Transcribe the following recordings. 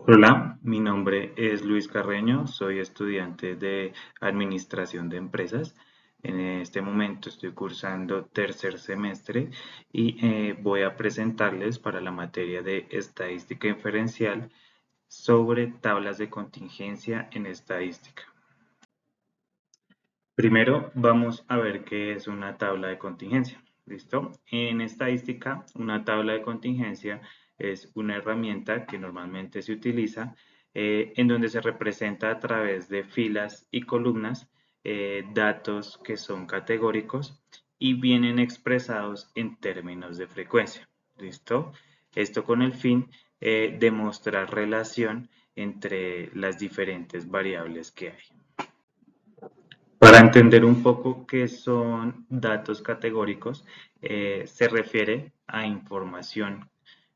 Hola, mi nombre es Luis Carreño, soy estudiante de Administración de Empresas. En este momento estoy cursando tercer semestre y voy a presentarles para la materia de Estadística Inferencial sobre tablas de contingencia en estadística. Primero vamos a ver qué es una tabla de contingencia. ¿Listo? En estadística, una tabla de contingencia es una herramienta que normalmente se utiliza en donde se representa a través de filas y columnas datos que son categóricos y vienen expresados en términos de frecuencia. ¿Listo? Esto con el fin de mostrar relación entre las diferentes variables que hay. Para entender un poco qué son datos categóricos, se refiere a información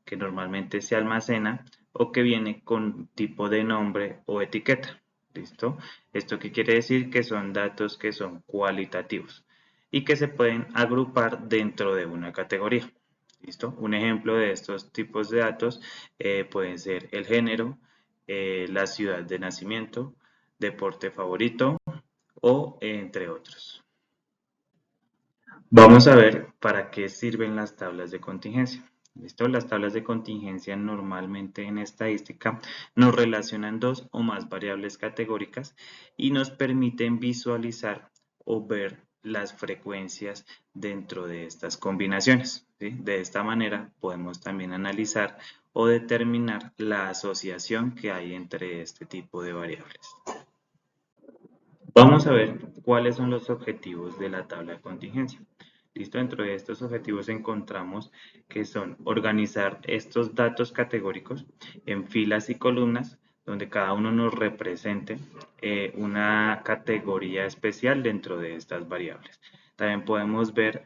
que normalmente se almacena o que viene con tipo de nombre o etiqueta. ¿Listo? ¿Esto qué quiere decir? Que son datos que son cualitativos y que se pueden agrupar dentro de una categoría. ¿Listo? Un ejemplo de estos tipos de datos pueden ser el género, la ciudad de nacimiento, deporte favorito, o entre otros. Vamos a ver para qué sirven las tablas de contingencia. ¿Listo? Las tablas de contingencia normalmente en estadística nos relacionan dos o más variables categóricas y nos permiten visualizar o ver las frecuencias dentro de estas combinaciones. ¿Sí? De esta manera podemos también analizar o determinar la asociación que hay entre este tipo de variables. Vamos a ver cuáles son los objetivos de la tabla de contingencia. Listo, dentro de estos objetivos encontramos que son organizar estos datos categóricos en filas y columnas, donde cada uno nos represente una categoría especial dentro de estas variables. También podemos ver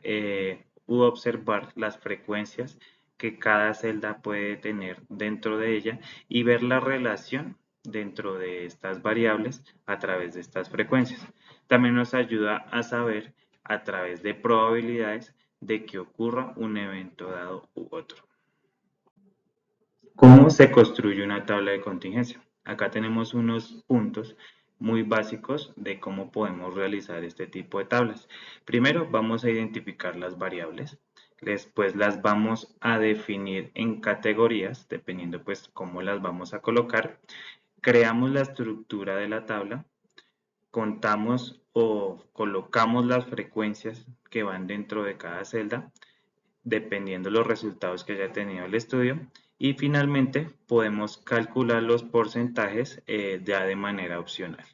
u observar las frecuencias que cada celda puede tener dentro de ella y ver la relación dentro de estas variables a través de estas frecuencias. También nos ayuda a saber a través de probabilidades de que ocurra un evento dado u otro. ¿Cómo se construye una tabla de contingencia? Acá tenemos unos puntos muy básicos de cómo podemos realizar este tipo de tablas. Primero vamos a identificar las variables, después las vamos a definir en categorías, dependiendo pues cómo las vamos a colocar. Creamos la estructura de la tabla, contamos o colocamos las frecuencias que van dentro de cada celda, dependiendo de los resultados que haya tenido el estudio, y finalmente podemos calcular los porcentajes ya de manera opcional.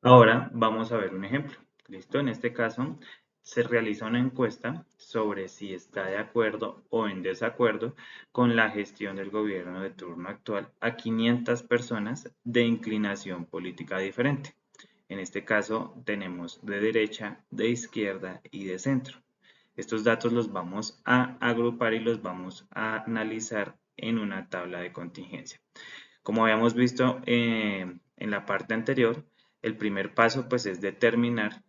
Ahora vamos a ver un ejemplo. ¿Listo? En este caso se realiza una encuesta sobre si está de acuerdo o en desacuerdo con la gestión del gobierno de turno actual a 500 personas de inclinación política diferente. En este caso tenemos de derecha, de izquierda y de centro. Estos datos los vamos a agrupar y los vamos a analizar en una tabla de contingencia. Como habíamos visto en la parte anterior, el primer paso pues es determinar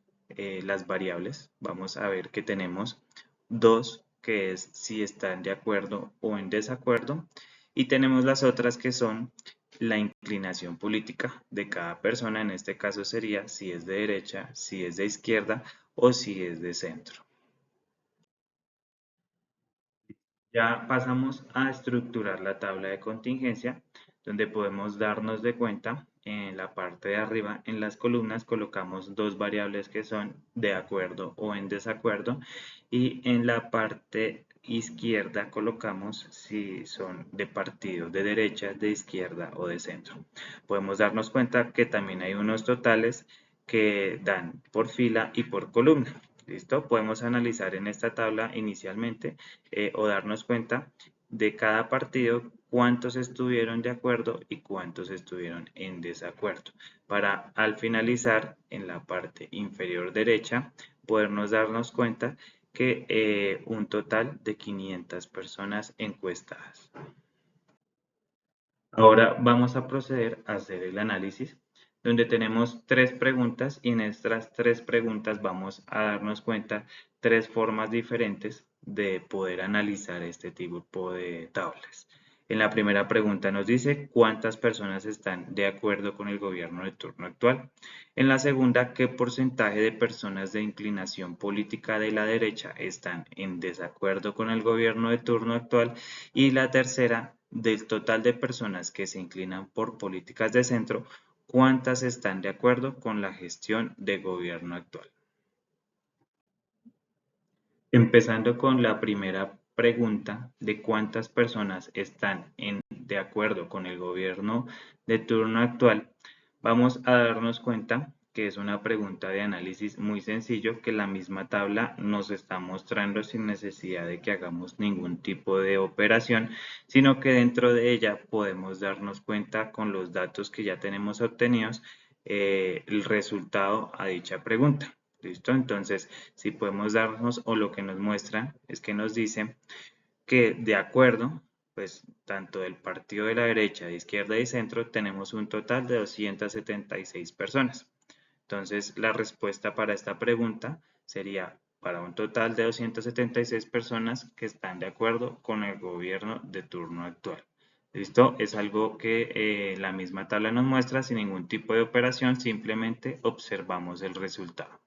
las variables. Vamos a ver que tenemos dos, que es si están de acuerdo o en desacuerdo, y tenemos las otras que son la inclinación política de cada persona. En este caso sería si es de derecha, si es de izquierda o si es de centro. Ya pasamos a estructurar la tabla de contingencia, donde podemos darnos de cuenta en la parte de arriba, en las columnas, colocamos dos variables que son de acuerdo o en desacuerdo, y en la parte izquierda colocamos si son de partido de derecha, de izquierda o de centro. Podemos darnos cuenta que también hay unos totales que dan por fila y por columna. ¿Listo? Podemos analizar en esta tabla inicialmente o darnos cuenta de cada partido cuántos estuvieron de acuerdo y cuántos estuvieron en desacuerdo, para al finalizar en la parte inferior derecha podernos darnos cuenta que un total de 500 personas encuestadas. Ahora vamos a proceder a hacer el análisis, donde tenemos tres preguntas y en estas tres preguntas vamos a darnos cuenta tres formas diferentes de poder analizar este tipo de tablas. En la primera pregunta nos dice cuántas personas están de acuerdo con el gobierno de turno actual. En la segunda, qué porcentaje de personas de inclinación política de la derecha están en desacuerdo con el gobierno de turno actual. Y la tercera, del total de personas que se inclinan por políticas de centro, cuántas están de acuerdo con la gestión de gobierno actual. Empezando con la primera pregunta de cuántas personas están de acuerdo con el gobierno de turno actual, vamos a darnos cuenta que es una pregunta de análisis muy sencillo que la misma tabla nos está mostrando sin necesidad de que hagamos ningún tipo de operación, sino que dentro de ella podemos darnos cuenta con los datos que ya tenemos obtenidos el resultado a dicha pregunta. ¿Listo? Entonces, si podemos darnos, o lo que nos muestra es que nos dice que de acuerdo, pues tanto del partido de la derecha, de izquierda y centro, tenemos un total de 276 personas. Entonces, la respuesta para esta pregunta sería para un total de 276 personas que están de acuerdo con el gobierno de turno actual. ¿Listo? Es algo que la misma tabla nos muestra sin ningún tipo de operación, simplemente observamos el resultado.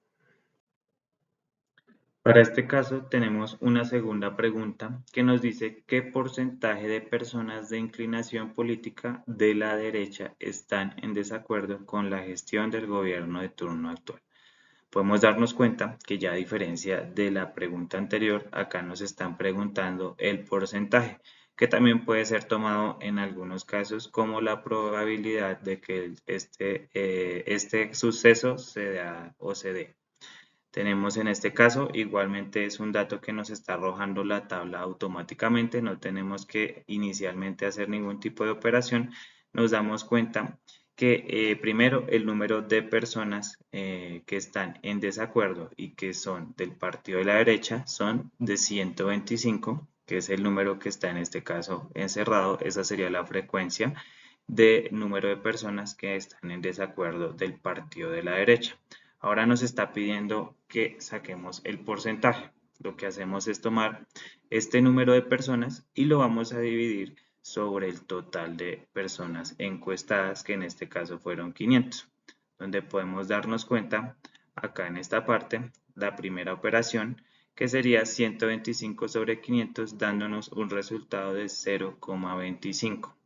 Para este caso tenemos una segunda pregunta que nos dice qué porcentaje de personas de inclinación política de la derecha están en desacuerdo con la gestión del gobierno de turno actual. Podemos darnos cuenta que ya a diferencia de la pregunta anterior, acá nos están preguntando el porcentaje, que también puede ser tomado en algunos casos como la probabilidad de que este suceso se da o se dé. Tenemos en este caso, igualmente es un dato que nos está arrojando la tabla automáticamente, no tenemos que inicialmente hacer ningún tipo de operación. Nos damos cuenta que primero el número de personas que están en desacuerdo y que son del partido de la derecha son de 125, que es el número que está en este caso encerrado, esa sería la frecuencia de número de personas que están en desacuerdo del partido de la derecha. Ahora nos está pidiendo que saquemos el porcentaje. Lo que hacemos es tomar este número de personas y lo vamos a dividir sobre el total de personas encuestadas, que en este caso fueron 500, donde podemos darnos cuenta acá en esta parte, la primera operación, que sería 125 sobre 500, dándonos un resultado de 0,25.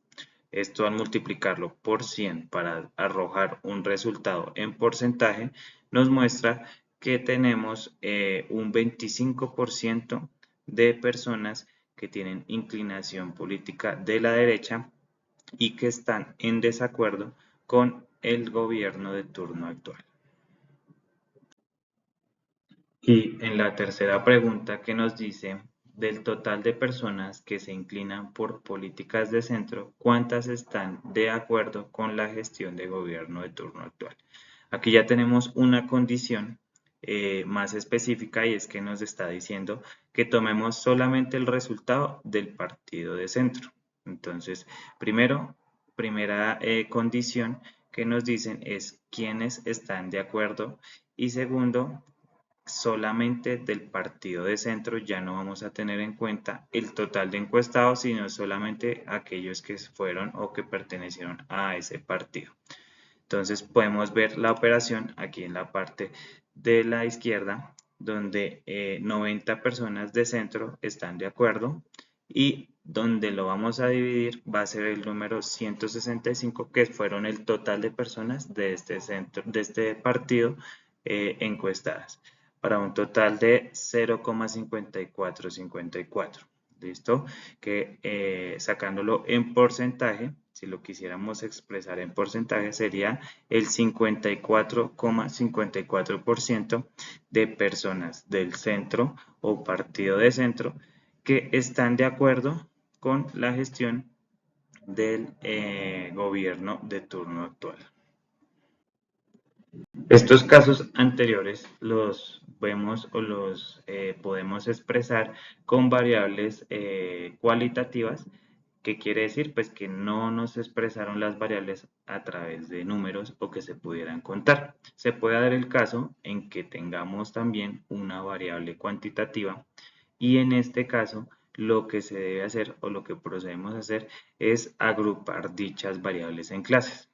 Esto al multiplicarlo por 100 para arrojar un resultado en porcentaje, nos muestra que tenemos un 25% de personas que tienen inclinación política de la derecha y que están en desacuerdo con el gobierno de turno actual. Y en la tercera pregunta que nos dice, del total de personas que se inclinan por políticas de centro, ¿cuántas están de acuerdo con la gestión de gobierno de turno actual? Aquí ya tenemos una condición más específica y es que nos está diciendo que tomemos solamente el resultado del partido de centro. Entonces, primera condición que nos dicen es quiénes están de acuerdo y segundo, solamente del partido de centro, ya no vamos a tener en cuenta el total de encuestados, sino solamente aquellos que fueron o que pertenecieron a ese partido. Entonces podemos ver la operación aquí en la parte de la izquierda, donde 90 personas de centro están de acuerdo y donde lo vamos a dividir va a ser el número 165, que fueron el total de personas de este centro, de este partido encuestadas, para un total de 0,5454. ¿Listo? Que sacándolo en porcentaje, si lo quisiéramos expresar en porcentaje, sería el 54,54% de personas del centro o partido de centro que están de acuerdo con la gestión del gobierno de turno actual. Estos casos anteriores los vemos o los podemos expresar con variables cualitativas. ¿Qué quiere decir? Pues que no nos expresaron las variables a través de números o que se pudieran contar. Se puede dar el caso en que tengamos también una variable cuantitativa y en este caso lo que se debe hacer o lo que procedemos a hacer es agrupar dichas variables en clases.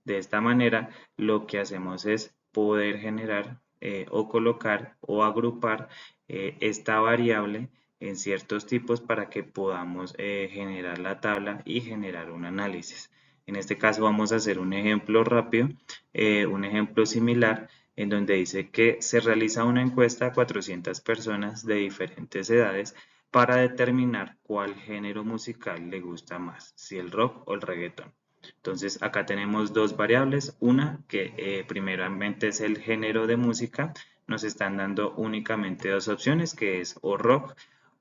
De esta manera, lo que hacemos es poder generar o colocar o agrupar esta variable en ciertos tipos para que podamos generar la tabla y generar un análisis. En este caso vamos a hacer un ejemplo rápido, un ejemplo similar en donde dice que se realiza una encuesta a 400 personas de diferentes edades para determinar cuál género musical le gusta más, si el rock o el reggaetón. Entonces acá tenemos dos variables, una que primeramente es el género de música, nos están dando únicamente dos opciones que es o rock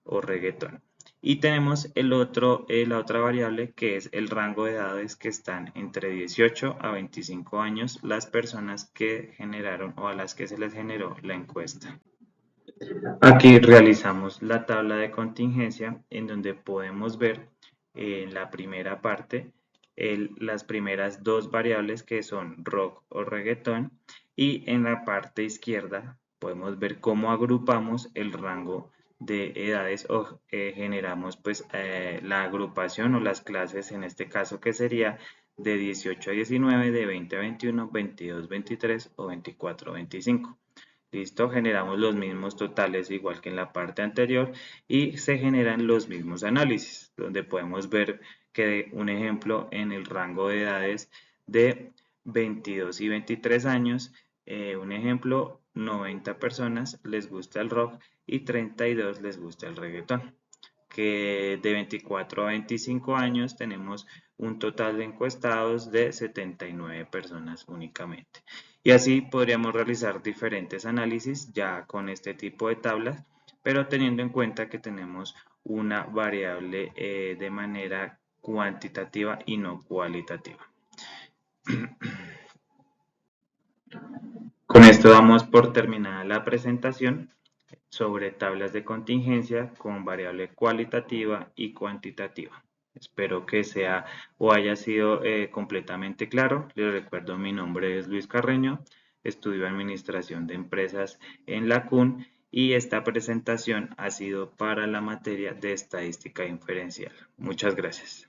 o reggaetón. Y tenemos la otra variable que es el rango de edades que están entre 18 a 25 años las personas que generaron o a las que se les generó la encuesta. Aquí realizamos la tabla de contingencia en donde podemos ver en la primera parte las primeras dos variables que son rock o reggaetón y en la parte izquierda podemos ver cómo agrupamos el rango de edades o generamos pues la agrupación o las clases en este caso que sería de 18 a 19, de 20 a 21, 22 a 23 o 24 a 25. Listo, generamos los mismos totales igual que en la parte anterior y se generan los mismos análisis, donde podemos ver que un ejemplo en el rango de edades de 22 y 23 años, un ejemplo, 90 personas les gusta el rock y 32 les gusta el reggaetón. Que de 24 a 25 años tenemos un total de encuestados de 79 personas únicamente. Y así podríamos realizar diferentes análisis ya con este tipo de tablas, pero teniendo en cuenta que tenemos una variable de manera cuantitativa y no cualitativa. Con esto damos por terminada la presentación sobre tablas de contingencia con variable cualitativa y cuantitativa. Espero que sea o haya sido completamente claro. Les recuerdo, mi nombre es Luis Carreño, estudio Administración de Empresas en la CUN y esta presentación ha sido para la materia de Estadística Inferencial. Muchas gracias.